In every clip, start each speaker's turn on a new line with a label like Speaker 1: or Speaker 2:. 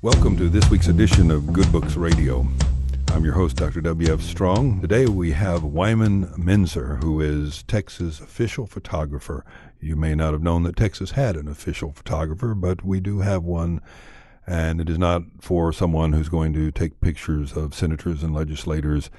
Speaker 1: Welcome to this week's edition of Good Books Radio. I'm your host, Dr. W.F. Strong. Today we have Wyman Meinzer, who is Texas' official photographer. You may not have known that Texas had an official photographer, but we do have one, and it is not for someone who's going to take pictures of senators and legislators.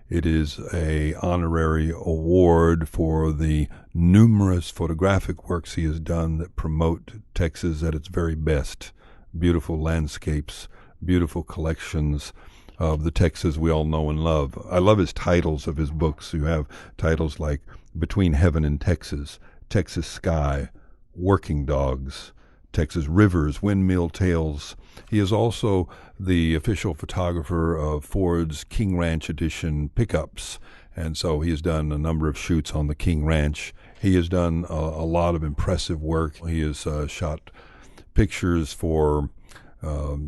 Speaker 1: It is an honorary award for the numerous photographic works he has done that promote Texas at its very best. Beautiful landscapes, beautiful collections of the Texas we all know and love. I love his titles of his books. You have titles like Between Heaven and Texas, Texas Sky, Working Dogs, Texas Rivers, Windmill Tales. He is also the official photographer of Ford's King Ranch Edition pickups, and so he has done a number of shoots on the King Ranch. He has done a lot of impressive work. He has shot pictures for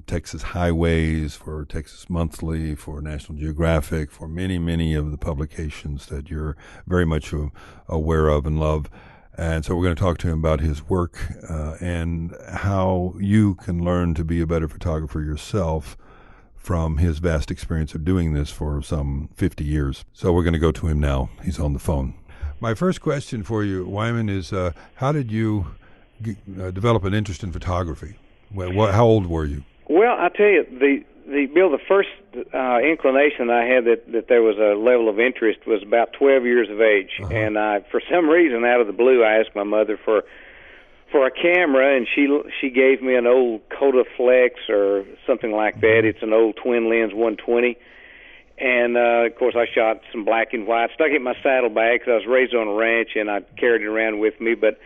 Speaker 1: Texas Highways, for Texas Monthly, for National Geographic, for many of the publications that you're very much aware of and love. And so we're going to talk to him about his work and how you can learn to be a better photographer yourself from his vast experience of doing this for some 50 years. So we're going to go to him now. He's on the phone. My first question for you, Wyman, is how did you develop an interest in photography? How old were you?
Speaker 2: Well, I tell you, the first inclination I had that there was a level of interest was about 12 years of age, and for some reason, out of the blue, I asked my mother for a camera, and she gave me an old Kodaflex or something like that. It's an old twin lens 120, and of course, I shot some black and white, stuck it in my saddlebag because I was raised on a ranch, and I carried it around with me, but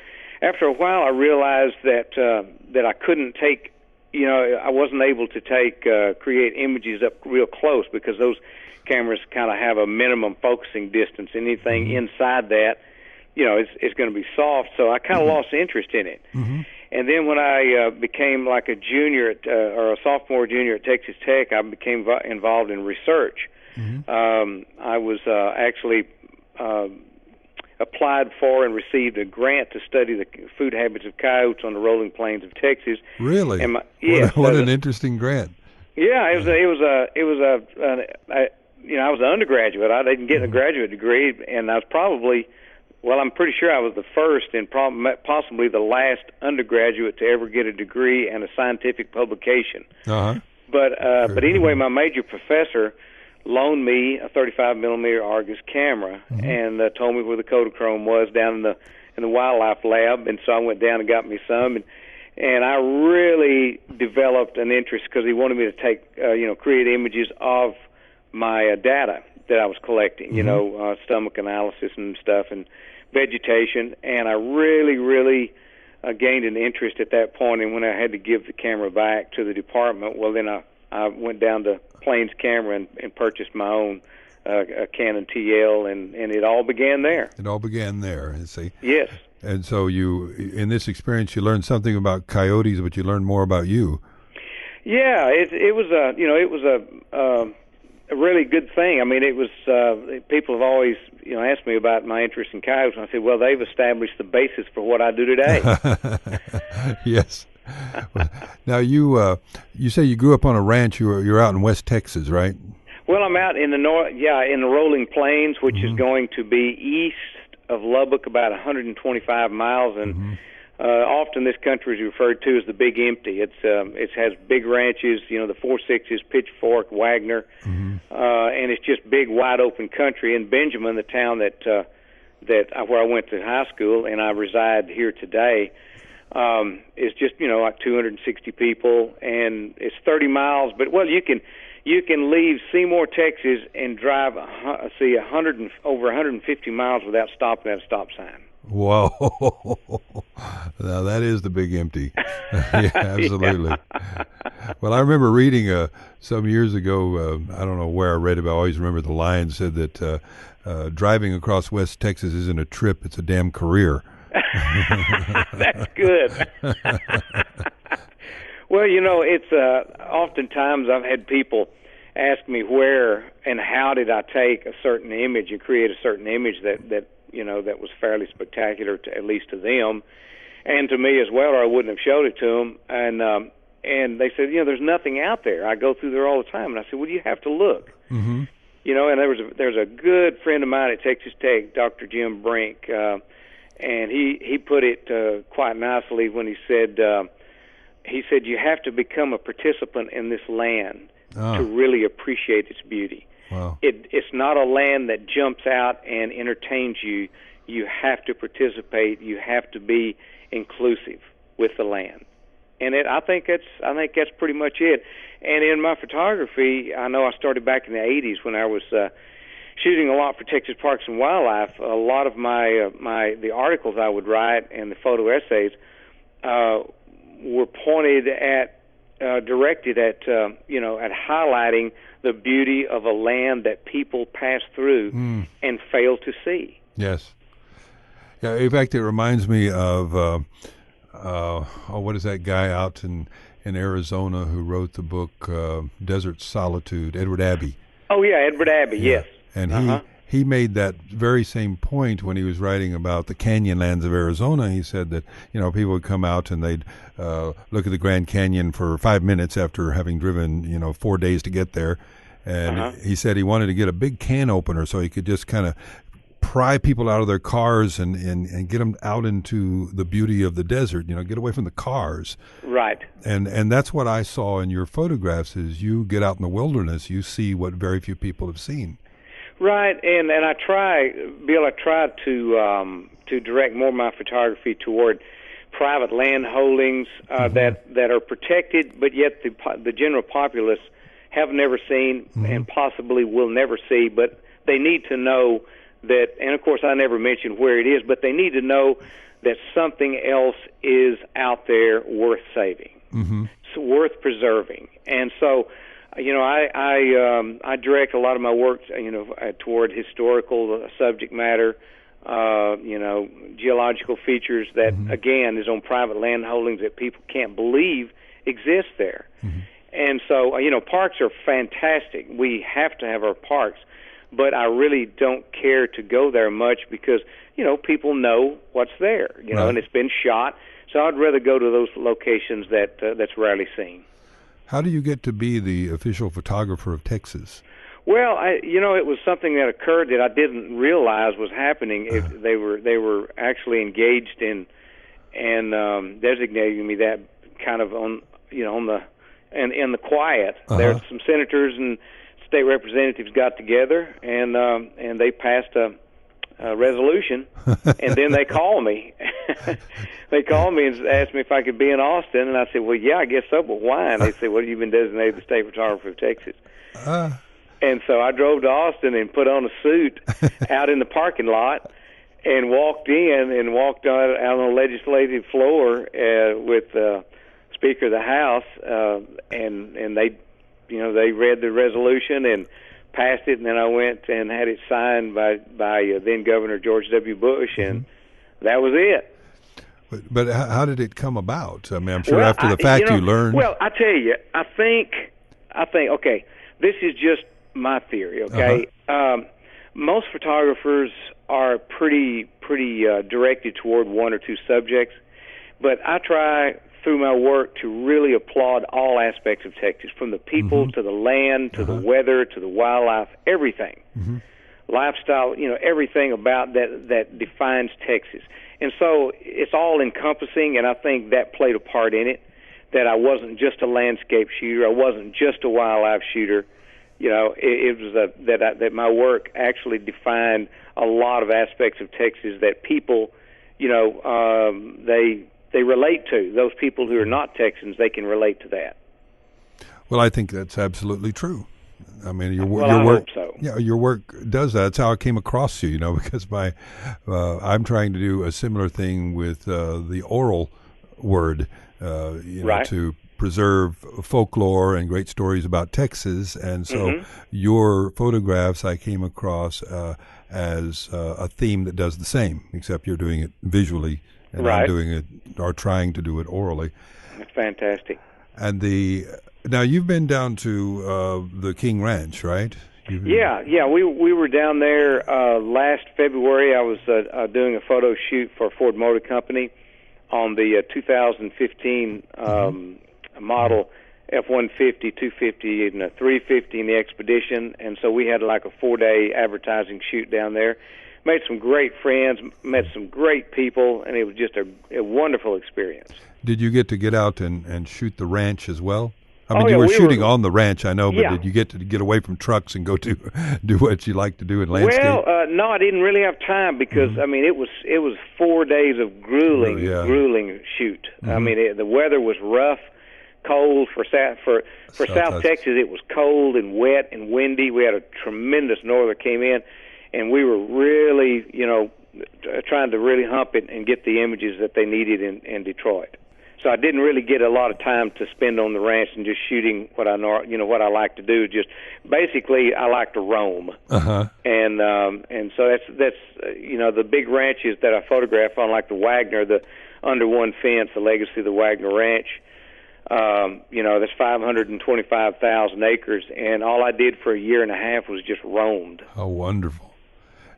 Speaker 2: after a while, I realized that I couldn't take, I wasn't able to create images up real close because those cameras kind of have a minimum focusing distance. Anything inside that, it's going to be soft. So I kind of lost interest in it. And then when I became like a junior or a sophomore, junior at Texas Tech, I became involved in research. I was actually applied for and received a grant to study the food habits of coyotes on the rolling plains of Texas.
Speaker 1: Really?
Speaker 2: And
Speaker 1: what an interesting grant.
Speaker 2: Yeah, I was an undergraduate. I didn't get a graduate degree, and I was probably, I'm pretty sure I was the first and possibly the last undergraduate to ever get a degree and a scientific publication. But anyway, my major professor loaned me a 35 millimeter Argus camera and told me where the Kodachrome was down in the wildlife lab, and so I went down and got me some, and I really developed an interest because he wanted me to take create images of my data that I was collecting, stomach analysis and stuff and vegetation, and I really gained an interest at that point. And when I had to give the camera back to the department, then I went down to Plains Camera and purchased my own a Canon TL, and it all began there.
Speaker 1: It all began there, you see.
Speaker 2: Yes.
Speaker 1: And so in this experience, you learned something about coyotes, but you learned more about you.
Speaker 2: Yeah, it was a really good thing. I mean, it was people have always asked me about my interest in coyotes, and I said, well, they've established the basis for what I do today.
Speaker 1: Yes. Now you say you grew up on a ranch. You're out in West Texas, right?
Speaker 2: Well, I'm out in the in the rolling plains, which is going to be east of Lubbock, about 125 miles, and often this country is referred to as the Big Empty. It has big ranches, the 4.6s, Pitchfork, Wagner, and it's just big, wide open country. And Benjamin, the town where I went to high school, and I reside here today. Is just like 260 people, and it's 30 miles. But you can leave Seymour, Texas, and drive over 150 miles without stopping at a stop sign.
Speaker 1: Whoa! Now that is the Big Empty. Yeah, absolutely. Well, I remember reading some years ago. I don't know where I read it, but I always remember the line said that driving across West Texas isn't a trip; it's a damn career.
Speaker 2: That's good. Well, it's oftentimes I've had people ask me where and how did I take a certain image and create a certain image that was fairly spectacular, at least to them, and to me as well, or I wouldn't have showed it to them. and they said, there's nothing out there. I go through there all the time, and I said, well, you have to look.
Speaker 1: Mm-hmm.
Speaker 2: And there's a good friend of mine at Texas Tech, Dr. Jim Brink, and he put it quite nicely when he said you have to become a participant in this land to really appreciate its beauty.
Speaker 1: Wow.
Speaker 2: It's not a land that jumps out and entertains you. You have to participate. You have to be inclusive with the land, and I think that's pretty much it. And in my photography, I know I started back in the '80s when I was shooting a lot for Texas Parks and Wildlife. A lot of the articles I would write and the photo essays were directed at highlighting the beauty of a land that people pass through and fail to see.
Speaker 1: Yes. Yeah. In fact, it reminds me of what is that guy out in Arizona who wrote the book Desert Solitude, Edward Abbey.
Speaker 2: Oh yeah, Edward Abbey. Yeah. Yes.
Speaker 1: And he made that very same point when he was writing about the canyon lands of Arizona. He said that, people would come out and they'd look at the Grand Canyon for 5 minutes after having driven, 4 days to get there. And he said he wanted to get a big can opener so he could just kind of pry people out of their cars and get them out into the beauty of the desert, get away from the cars.
Speaker 2: Right.
Speaker 1: And that's what I saw in your photographs is you get out in the wilderness, you see what very few people have seen.
Speaker 2: Right, and I try to direct more of my photography toward private land holdings that are protected, but yet the general populace have never seen and possibly will never see, but they need to know that, and of course I never mention where it is, but they need to know that something else is out there worth saving, it's worth preserving. And so, I direct a lot of my work, toward historical subject matter, geological features that, again, is on private land holdings that people can't believe exist there. And so, parks are fantastic. We have to have our parks, but I really don't care to go there much because, people know what's there, and it's been shot. So I'd rather go to those locations that's rarely seen.
Speaker 1: How do you get to be the official photographer of Texas?
Speaker 2: Well, it was something that occurred that I didn't realize was happening. They were actually engaged in and designating me that kind of in the quiet. There's some senators and state representatives got together and they passed a resolution, and then they called me. They called me and asked me if I could be in Austin, and I said, well, yeah, I guess so, but why? And they said, well, you've been designated the state photographer of Texas. And so I drove to Austin and put on a suit out in the parking lot and walked out on the legislative floor with the Speaker of the House, and they read the resolution and passed it, and then I went and had it signed by then Governor George W. Bush, and that was it.
Speaker 1: But how did it come about? I mean, I'm sure after the fact you learned.
Speaker 2: Well, I tell you, I think. Okay, this is just my theory. Okay, most photographers are pretty directed toward one or two subjects, but I try through my work to really applaud all aspects of Texas, from the people to the land to the weather to the wildlife, everything, lifestyle, everything about that defines Texas. And so it's all encompassing, and I think that played a part in it, that I wasn't just a landscape shooter, I wasn't just a wildlife shooter. It was that my work actually defined a lot of aspects of Texas that people, they relate to. Those people who are not Texans, they can relate to that.
Speaker 1: Well, I think that's absolutely true. I mean, your
Speaker 2: I
Speaker 1: work.
Speaker 2: Hope so.
Speaker 1: Yeah, your work does that. That's how I came across you. Because I'm trying to do a similar thing with the oral word. To preserve folklore and great stories about Texas, and so your photographs I came across as a theme that does the same, except you're doing it visually, and I'm doing it or trying to do it orally.
Speaker 2: That's fantastic.
Speaker 1: And now you've been down to the King Ranch, right?
Speaker 2: Yeah. We were down there last February. I was doing a photo shoot for Ford Motor Company on the 2015 a model F-150, 250, and a 350 in the Expedition, and so we had like a 4-day advertising shoot down there. Made some great friends, met some great people, and it was just a wonderful experience.
Speaker 1: Did you get out and shoot the ranch as well? I mean,
Speaker 2: yeah,
Speaker 1: you were
Speaker 2: we
Speaker 1: shooting on the ranch, I know, but
Speaker 2: yeah.
Speaker 1: did you get away from trucks and go to do what you like to do in landscape?
Speaker 2: Well, no, I didn't really have time because I mean it was 4 days of grueling shoot. I mean the weather was rough, cold for South Texas. It was cold and wet and windy. We had a tremendous norther came in, and we were really trying to really hump it and get the images that they needed in Detroit. So I didn't really get a lot of time to spend on the ranch and just shooting what I know, what I like to do. Just basically, I like to roam, and so that's the big ranches that I photograph on, like the Wagner, the Under One Fence, the legacy of the Wagner Ranch. That's 525,000 acres, and all I did for a year and a half was just roamed.
Speaker 1: Oh, wonderful!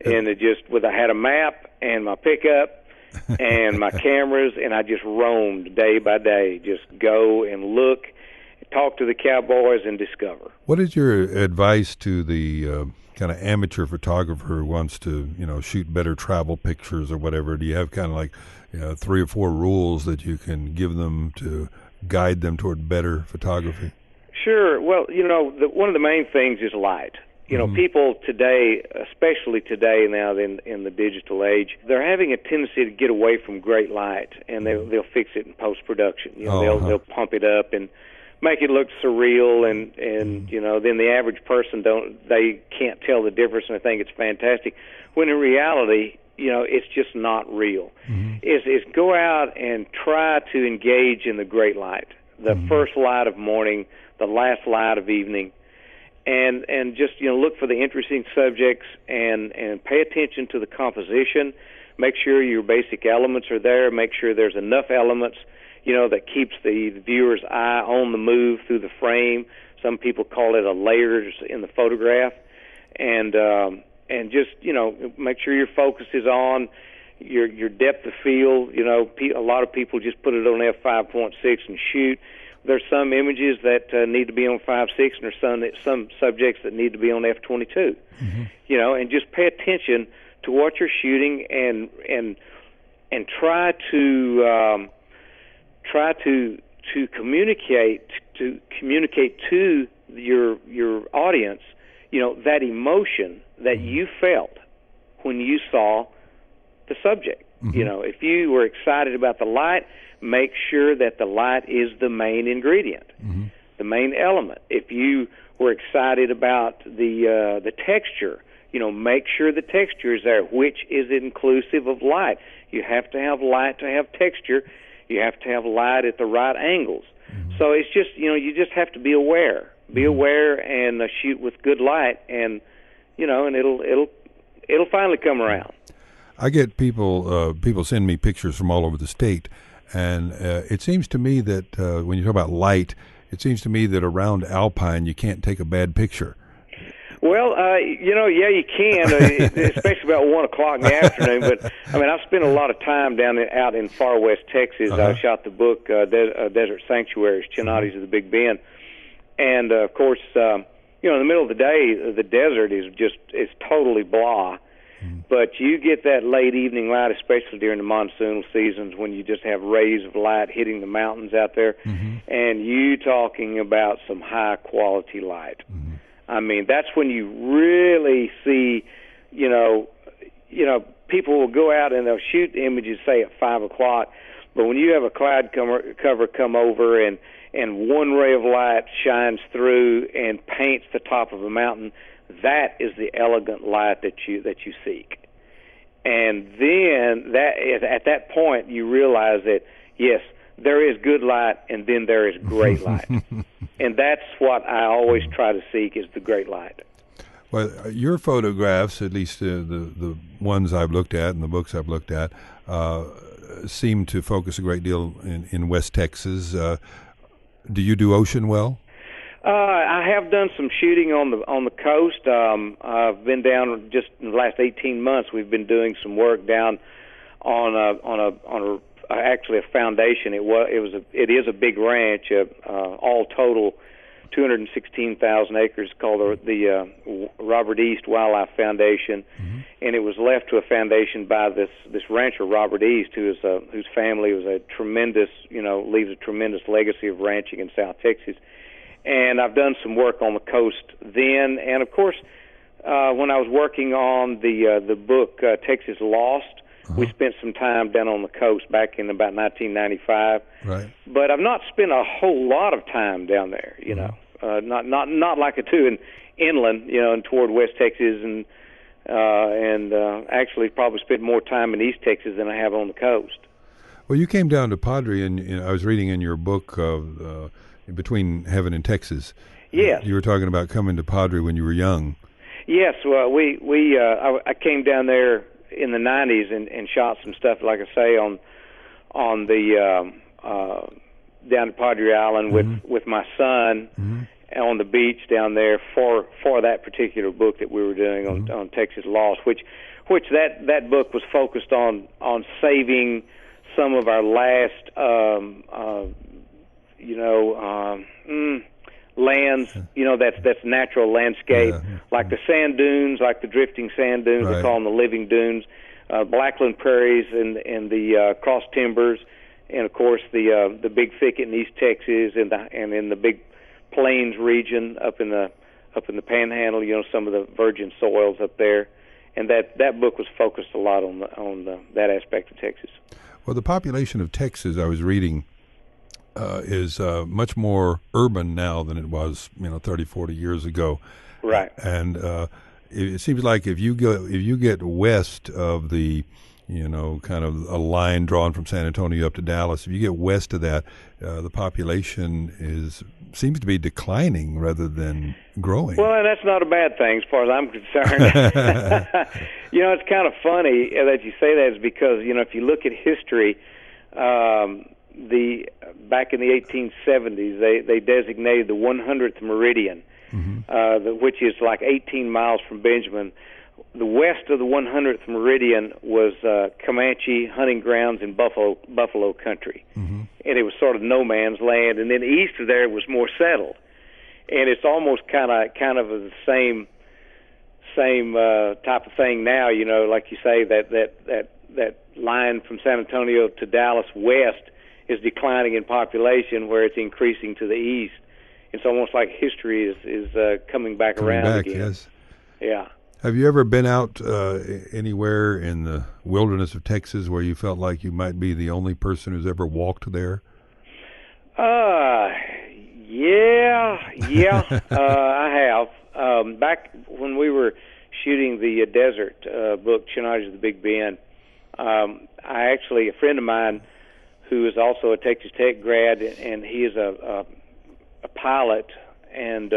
Speaker 2: And I had a map and my pickup and my cameras, and I just roamed day by day, just go and look, talk to the cowboys, and discover.
Speaker 1: What is your advice to the kind of amateur photographer who wants to, shoot better travel pictures or whatever? Do you have kind of like 3 or 4 rules that you can give them to guide them toward better photography?
Speaker 2: Sure. Well, one of the main things is light. People today, especially today now in the digital age, they're having a tendency to get away from great light, and they'll fix it in post-production. They'll pump it up and make it look surreal, and then the average person they can't tell the difference, and they think it's fantastic. When in reality, it's just not real. Is go out and try to engage in the great light, the first light of morning, the last light of evening. And just look for the interesting subjects and pay attention to the composition. Make sure your basic elements are there. Make sure there's enough elements that keeps the viewer's eye on the move through the frame. Some people call it a layers in the photograph, and just make sure your focus is on your depth of field. A lot of people just put it on f5.6 and shoot. There's some images that need to be on 5.6, and there's some subjects that need to be on f22. And just pay attention to what you're shooting, and try to communicate to your audience, that emotion that you felt when you saw the subject. If you were excited about the light, make sure that the light is the main ingredient, the main element. If you were excited about the texture, make sure the texture is there, which is inclusive of light. You have to have light to have texture. You have to have light at the right angles. So it's just, you just have to be aware. Be aware and shoot with good light, and and it'll finally come around.
Speaker 1: I get people send me pictures from all over the state. And it seems to me that when you talk about light, it seems to me that around Alpine you can't take a bad picture.
Speaker 2: Well, yeah, you can, especially about 1 o'clock in the afternoon. But I mean, I've spent a lot of time out in far west Texas. I shot the book Desert Sanctuaries, Chinottis of the Big Bend, and of course, in the middle of the day, the desert is totally blah. But you get that late evening light, especially during the monsoonal seasons, when you just have rays of light hitting the mountains out there, and you talking about some high quality light. I mean, that's when you really see, people will go out and they'll shoot images, say at 5 o'clock, but when you have a cloud cover come over and one ray of light shines through and paints the top of a mountain, that is the elegant light that you seek. And then at that point you realize that yes, there is good light, and then there is great light. And that's what I always try to seek, is the great light.
Speaker 1: Well, your photographs, at least the ones I've looked at and the books I've looked at, seem to focus a great deal in West Texas. Do you do ocean well?
Speaker 2: I have done some shooting on the coast. I've been down just in the last 18 months. We've been doing some work down on actually a foundation. It is a big ranch. All total, 216,000 acres, called the Robert East Wildlife Foundation, and it was left to a foundation by this rancher Robert East, whose family was a tremendous, leaves a tremendous legacy of ranching in South Texas. And I've done some work on the coast then, and of course, when I was working on the book Texas Lost, we spent some time down on the coast back in about 1995.
Speaker 1: Right.
Speaker 2: But I've not spent a whole lot of time down there, not like I do inland, and toward West Texas, and actually probably spent more time in East Texas than I have on the coast.
Speaker 1: Well, you came down to Padre, and I was reading in your book Between Heaven and Texas.
Speaker 2: Yes.
Speaker 1: You were talking about coming to Padre when you were young. Yes.
Speaker 2: Well, I came down there in the 90s and shot some stuff, like I say, on the down at Padre Island with my son on the beach down there for that particular book that we were doing on Texas Lost, which that book was focused on saving some of our last lands, that's natural landscape, like the sand dunes, like the drifting sand dunes. Right. They call them the living dunes, Blackland prairies and the cross timbers, and of course the big thicket in East Texas and in the big plains region up in the Panhandle. Some of the virgin soils up there, and that book was focused a lot on that aspect of Texas.
Speaker 1: Well, the population of Texas, I was reading, is much more urban now than it was, 30, 40 years ago.
Speaker 2: Right.
Speaker 1: And it seems like if you get west of the, kind of a line drawn from San Antonio up to Dallas, if you get west of that, the population seems to be declining rather than growing.
Speaker 2: Well, and that's not a bad thing as far as I'm concerned. It's kind of funny that you say that, is because, if you look at history, back in the 1870s, they designated the 100th meridian, which is like 18 miles from Benjamin. The west of the 100th meridian was Comanche hunting grounds in buffalo country, and it was sort of no man's land. And then east of there was more settled, and it's almost kind of the same type of thing now. Like you say, that line from San Antonio to Dallas west is declining in population, where it's increasing to the east. It's almost like history is coming back around again.
Speaker 1: Yes.
Speaker 2: Yeah.
Speaker 1: Have you ever been out anywhere in the wilderness of Texas where you felt like you might be the only person who's ever walked there?
Speaker 2: Yeah, I have. Back when we were shooting the desert book, Chenage of the Big Bend, a friend of mine who is also a Texas Tech grad, and he is a pilot, and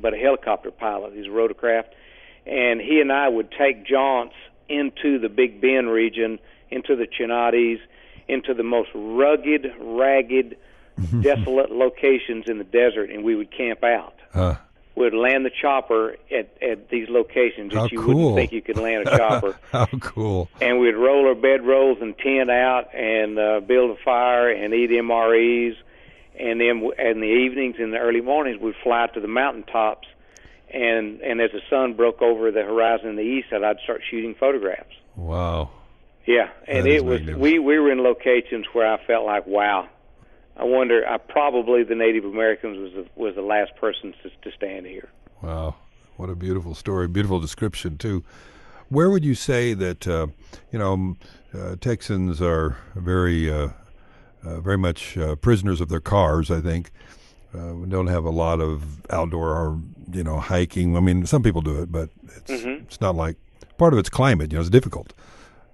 Speaker 2: but a helicopter pilot. He's a rotorcraft, and he and I would take jaunts into the Big Bend region, into the Chenades, into the most rugged, ragged, desolate locations in the desert, and we would camp out. We'd land the chopper at these locations that you wouldn't think you could land a chopper.
Speaker 1: How cool.
Speaker 2: And we'd roll our bedrolls and tent out and build a fire and eat MREs. And then in the evenings and the early mornings, we'd fly to the mountaintops. And as the sun broke over the horizon in the east, I'd start shooting photographs.
Speaker 1: Wow.
Speaker 2: Yeah, and it was we were in locations where I felt like, wow. I wonder. Probably the Native Americans was the last person to stand here. Wow,
Speaker 1: what a beautiful story, beautiful description too. Where would you say that Texans are very much prisoners of their cars? I think we don't have a lot of outdoor, hiking. I mean, some people do it, but it's not like part of it's climate. It's difficult.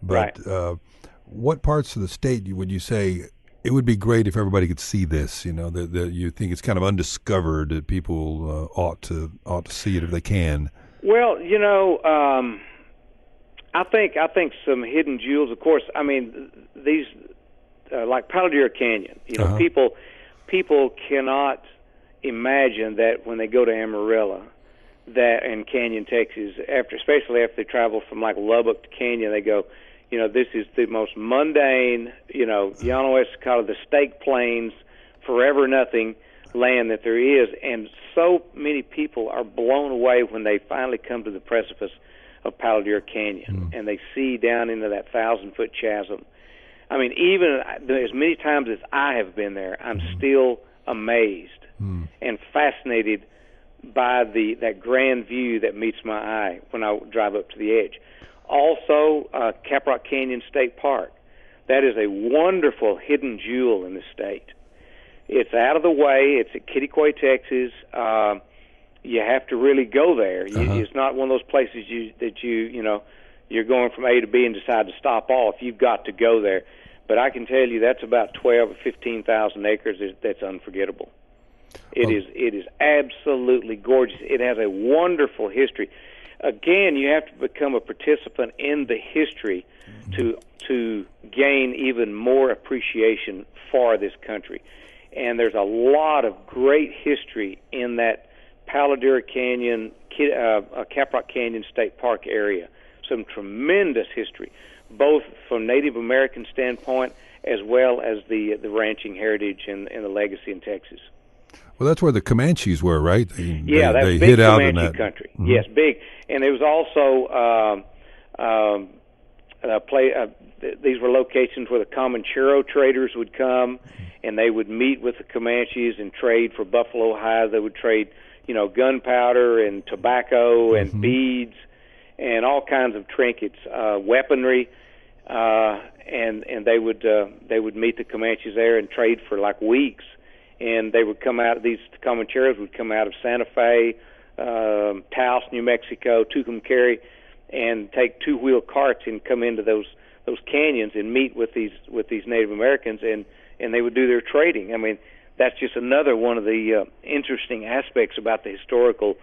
Speaker 1: But
Speaker 2: right.
Speaker 1: What parts of the state would you say? It would be great if everybody could see this, that you think it's kind of undiscovered, that people ought to see it if they can.
Speaker 2: Well, I think some hidden jewels. Of course, I mean these like Palo Duro Canyon. People cannot imagine that when they go to Amarillo, that in Canyon, Texas, especially after they travel from like Lubbock to Canyon, they go, This is the most mundane, Llano Estacado, the Stake Plains, forever nothing land that there is, and so many people are blown away when they finally come to the precipice of Palo Duro Canyon and they see down into that 1,000-foot chasm. I mean, even as many times as I have been there, I'm still amazed and fascinated by that grand view that meets my eye when I drive up to the edge. Also, Caprock Canyon State Park. That is a wonderful hidden jewel in the state. It's out of the way. It's at Kittiquay, Texas. You have to really go there. It's not one of those places you're going from A to B and decide to stop off. You've got to go there. But I can tell you that's about 12 or 15,000 acres. That's unforgettable. It is absolutely gorgeous. It has a wonderful history. Again, you have to become a participant in the history to gain even more appreciation for this country. And there's a lot of great history in that Palo Duro Canyon, Caprock Canyon State Park area. Some tremendous history, both from Native American standpoint as well as the ranching heritage and the legacy in Texas.
Speaker 1: Well, that's where the Comanches were, right?
Speaker 2: That's
Speaker 1: they
Speaker 2: big
Speaker 1: hid out
Speaker 2: Comanche
Speaker 1: in that
Speaker 2: country. Yes, big. And there was also these were locations where the Comanchero traders would come, and they would meet with the Comanches and trade for buffalo hides. They would trade, gunpowder and tobacco and beads and all kinds of trinkets, weaponry, and they would meet the Comanches there and trade for like weeks. And they would come out. These Comancheros would come out of Santa Fe, Taos, New Mexico, Tucumcari, and take two-wheel carts and come into those canyons and meet with these Native Americans, and they would do their trading. I mean, that's just another one of the interesting aspects about the historical,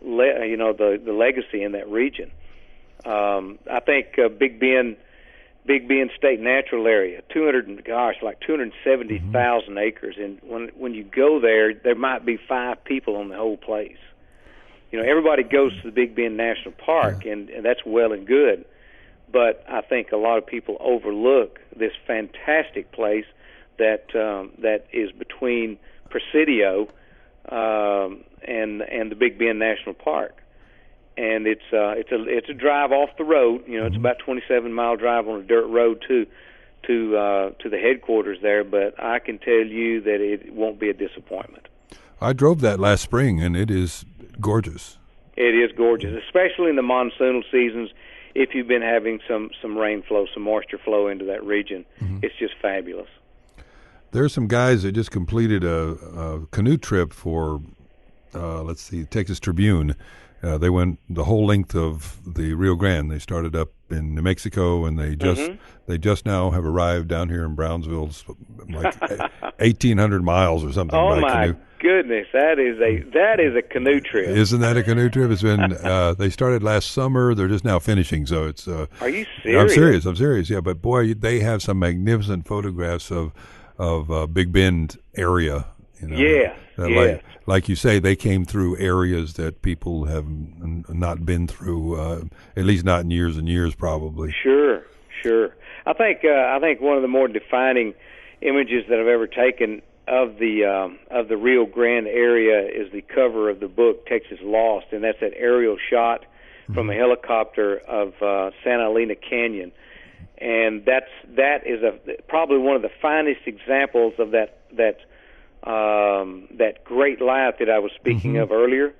Speaker 2: the legacy in that region. I think Big Bend State Natural Area, 270,000 acres, and when you go there, there might be 5 people on the whole place. Everybody goes to the Big Bend National Park, and that's well and good, but I think a lot of people overlook this fantastic place that is between Presidio and the Big Bend National Park. And it's a drive off the road. It's about 27-mile drive on a dirt road to the headquarters there. But I can tell you that it won't be a disappointment.
Speaker 1: I drove that last spring, and it is gorgeous.
Speaker 2: It is gorgeous, especially in the monsoonal seasons. If you've been having some rain flow, some moisture flow into that region, it's just fabulous.
Speaker 1: There's some guys that just completed a canoe trip for, Texas Tribune. They went the whole length of the Rio Grande. They started up in New Mexico, and they just now have arrived down here in Brownsville, like 1,800 miles or something.
Speaker 2: Oh
Speaker 1: by
Speaker 2: my
Speaker 1: canoe.
Speaker 2: Goodness, that is a canoe trip.
Speaker 1: Isn't that a canoe trip? It's been they started last summer. They're just now finishing. So it's.
Speaker 2: Are you serious?
Speaker 1: I'm serious. Yeah, but boy, they have some magnificent photographs of Big Bend area.
Speaker 2: Yeah.
Speaker 1: Like you say, they came through areas that people have not been through, at least not in years and years, probably.
Speaker 2: Sure. I think one of the more defining images that I've ever taken of the Rio Grande area is the cover of the book Texas Lost, and that's that aerial shot from a helicopter of Santa Elena Canyon, and that is probably one of the finest examples of that great light that I was speaking of earlier.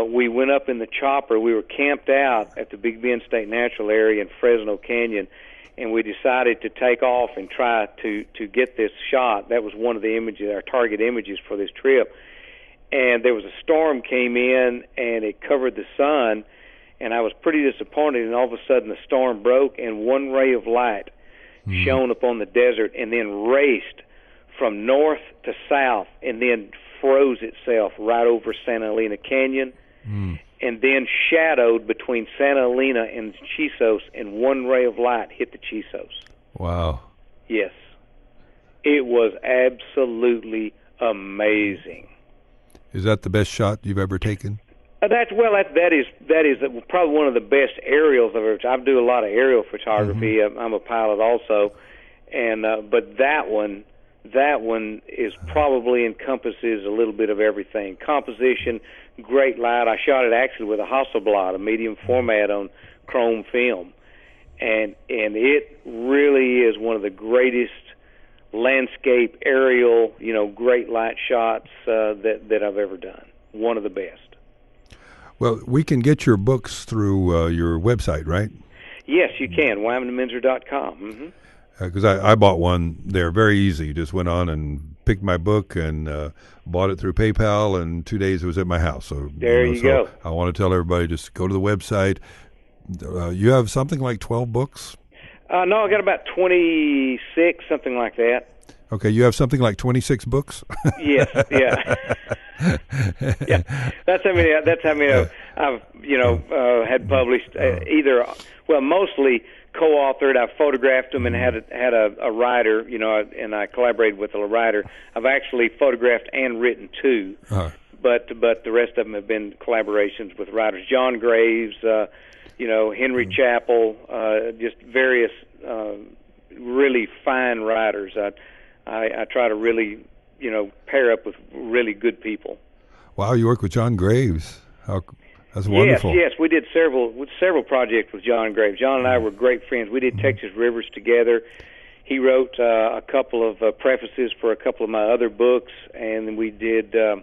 Speaker 2: We went up in the chopper. We were camped out at the Big Bend State Natural Area in Fresno Canyon, and we decided to take off and try to get this shot. That was one of the images, our target images for this trip. And there was a storm came in, and it covered the sun, and I was pretty disappointed, and all of a sudden the storm broke, and one ray of light shone upon the desert and then raced from north to south, and then froze itself right over Santa Elena Canyon, and then shadowed between Santa Elena and Chisos, and one ray of light hit the Chisos.
Speaker 1: Wow.
Speaker 2: Yes. It was absolutely amazing.
Speaker 1: Is that the best shot you've ever taken?
Speaker 2: That is probably one of the best aerials I've ever. I do a lot of aerial photography. I'm a pilot also, and but that one is probably encompasses a little bit of everything. Composition, great light. I shot it actually with a Hasselblad, a medium format on chrome film, and it really is one of the greatest landscape aerial, great light shots that I've ever done. One of the best.
Speaker 1: Well, we can get your books through your website, right?
Speaker 2: Yes, you can. WymanMeinzer.com. Mm-hmm.
Speaker 1: Because I bought one there, very easy. Just went on and picked my book and bought it through PayPal, and 2 days it was at my house. So
Speaker 2: there you go.
Speaker 1: I want to tell everybody, just go to the website. You have something like 12 books?
Speaker 2: No, I got about 26, something like that.
Speaker 1: Okay, you have something like 26 books?
Speaker 2: Yes, yeah. Yeah, that's how many I've had published. Mostly co-authored. I've photographed them and had a writer, and I collaborated with a writer. I've actually photographed and written two, but the rest of them have been collaborations with writers. John Graves, Henry Chappell, just various really fine writers. I try to really, pair up with really good people.
Speaker 1: Wow, you work with John Graves. That's wonderful.
Speaker 2: Yes, we did several projects with John Graves. John and I were great friends. We did Texas Rivers together. He wrote a couple of prefaces for a couple of my other books, and we did, Eyes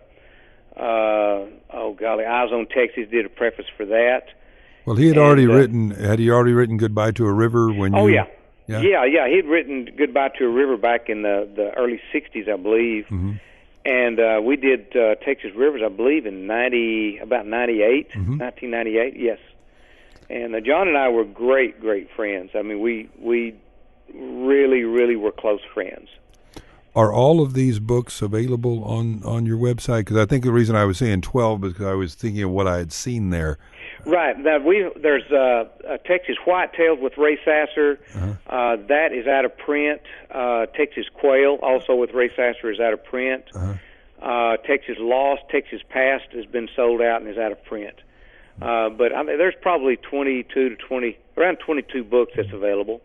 Speaker 2: on Texas did a preface for that.
Speaker 1: Well, had he already written Goodbye to a River when you...
Speaker 2: Oh, yeah. Yeah. He'd written Goodbye to a River back in the early 60s, I believe. Mm-hmm. And we did Texas Rivers, I believe, in 1998, yes. And John and I were great friends. I mean, we really, really were close friends.
Speaker 1: Are all of these books available on your website? Because I think the reason I was saying 12 is because I was thinking of what I had seen there.
Speaker 2: Right. Now there's Texas Whitetails with Ray Sasser. Uh-huh. That is out of print. Texas Quail, also with Ray Sasser, is out of print. Uh-huh. Texas Lost, Texas Past has been sold out and is out of print. But I mean, there's probably around 22 books that's available.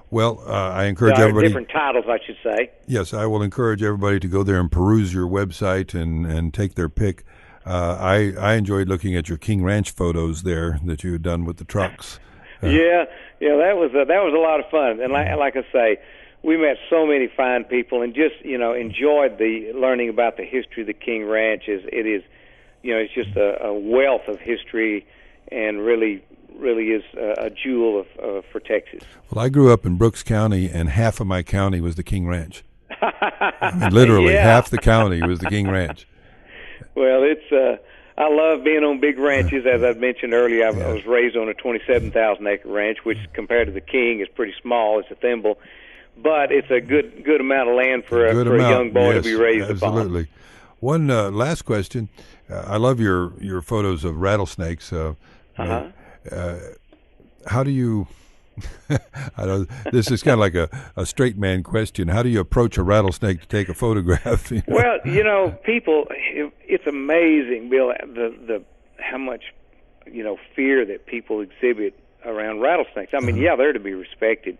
Speaker 1: Well, I encourage everybody...
Speaker 2: different titles, I should say.
Speaker 1: Yes, I will encourage everybody to go there and peruse your website and take their pick. I enjoyed looking at your King Ranch photos there that you had done with the trucks.
Speaker 2: Yeah, that was a lot of fun. And like I say, we met so many fine people and just enjoyed the learning about the history of the King Ranch. It's just a wealth of history, and really is a jewel for Texas.
Speaker 1: Well, I grew up in Brooks County, and half of my county was the King Ranch. I mean, literally, half the county was the King Ranch.
Speaker 2: Well, I love being on big ranches. As I mentioned earlier, I was raised on a 27,000-acre ranch, which compared to the King is pretty small. It's a thimble, but it's a good amount of land for a young boy to be raised upon.
Speaker 1: Absolutely. One last question. I love your photos of rattlesnakes. How do you... this is kind of like a straight man question. How do you approach a rattlesnake to take a photograph?
Speaker 2: Well, people, it's amazing, Bill, the how much fear that people exhibit around rattlesnakes. I mean, they're to be respected,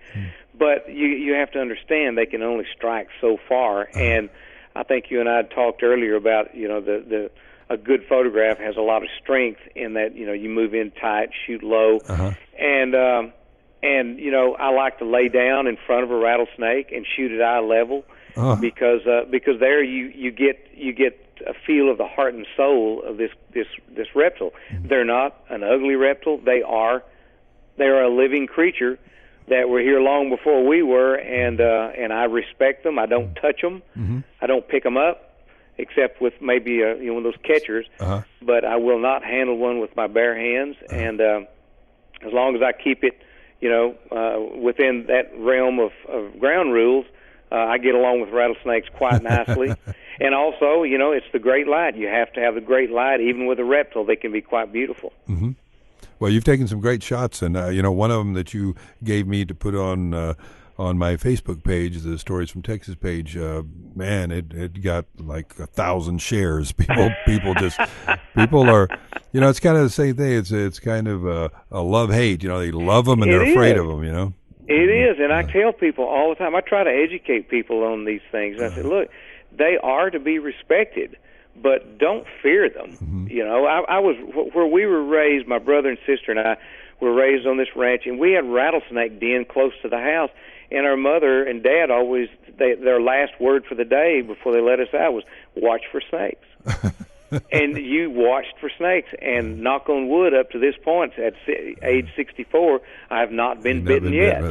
Speaker 2: but you have to understand they can only strike so far. And I think you and I had talked earlier about a good photograph has a lot of strength in that you move in tight, shoot low, and I like to lay down in front of a rattlesnake and shoot at eye level, because there you get a feel of the heart and soul of this reptile. They're not an ugly reptile. They are a living creature that were here long before we were, and I respect them. I don't touch them. I don't pick them up, except with maybe one of those catchers. But I will not handle one with my bare hands, and as long as I keep it within that realm of ground rules, I get along with rattlesnakes quite nicely. And also, it's the great light. You have to have the great light. Even with a reptile, they can be quite beautiful.
Speaker 1: Well, you've taken some great shots, and one of them that you gave me to put on my Facebook page, the Stories from Texas page. Man, it got like 1,000 shares. People are, it's kind of the same thing. It's kind of a love-hate. They love them and they're afraid of them.
Speaker 2: It is, and I tell people all the time. I try to educate people on these things. I say, look, they are to be respected, but don't fear them. Mm-hmm. I was where we were raised. My brother and sister and I were raised on this ranch, and we had rattlesnake den close to the house. And our mother and dad always, their last word for the day before they let us out was, "Watch for snakes." And you watched for snakes, and knock on wood, up to this point, at age 64, I have not been bitten yet.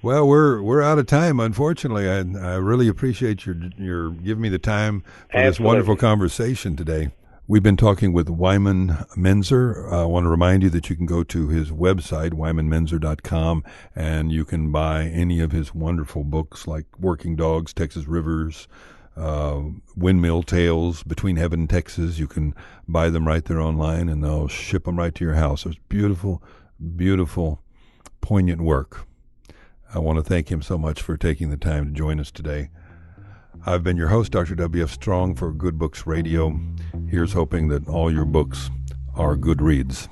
Speaker 1: Well, we're out of time, unfortunately. I really appreciate your giving me the time for this wonderful conversation today. We've been talking with Wyman Meinzer. I want to remind you that you can go to his website, wymanmeinzer.com, and you can buy any of his wonderful books like Working Dogs, Texas Rivers, Windmill Tales, Between Heaven and Texas. You can buy them right there online, and they'll ship them right to your house. It's beautiful, beautiful, poignant work. I want to thank him so much for taking the time to join us today. I've been your host, Dr. W.F. Strong, for Good Books Radio. Here's hoping that all your books are good reads.